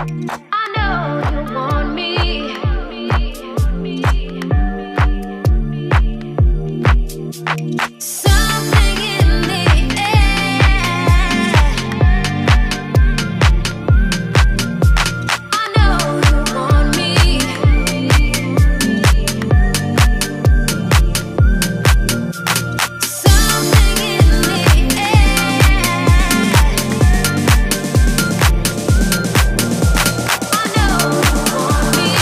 I know you want me. Something in the air. I know you want me. Something in the air. I know you want me.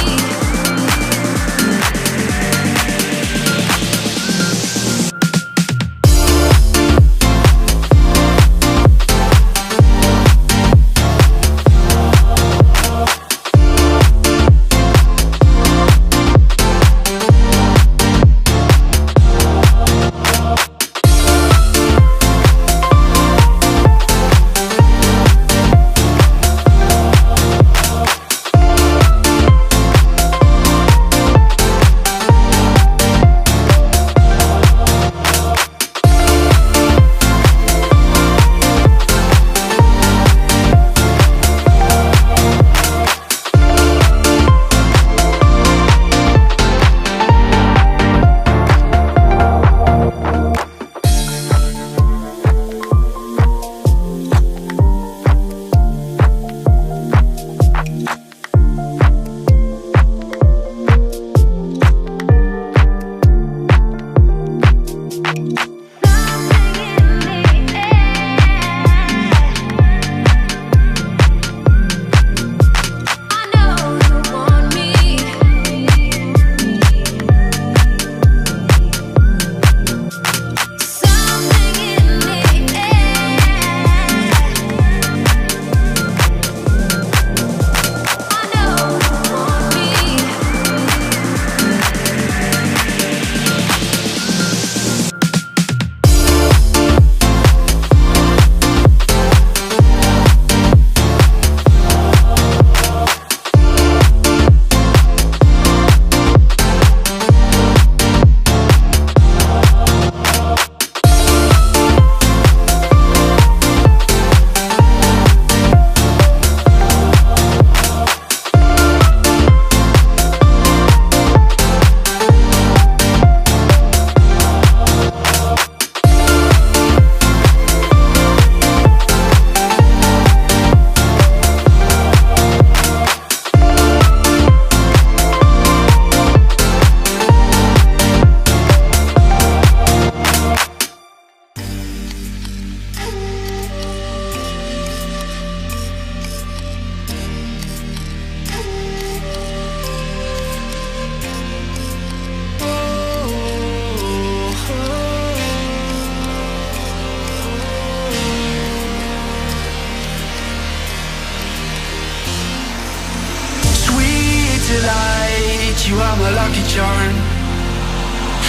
Delight, you are my lucky charm.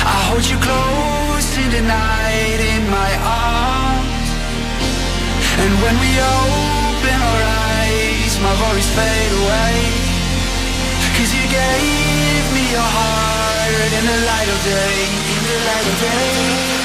I hold you close in the night in my arms. And when we open our eyes, my worries fade away. 'Cause you gave me your heart in the light of day, in the light of day.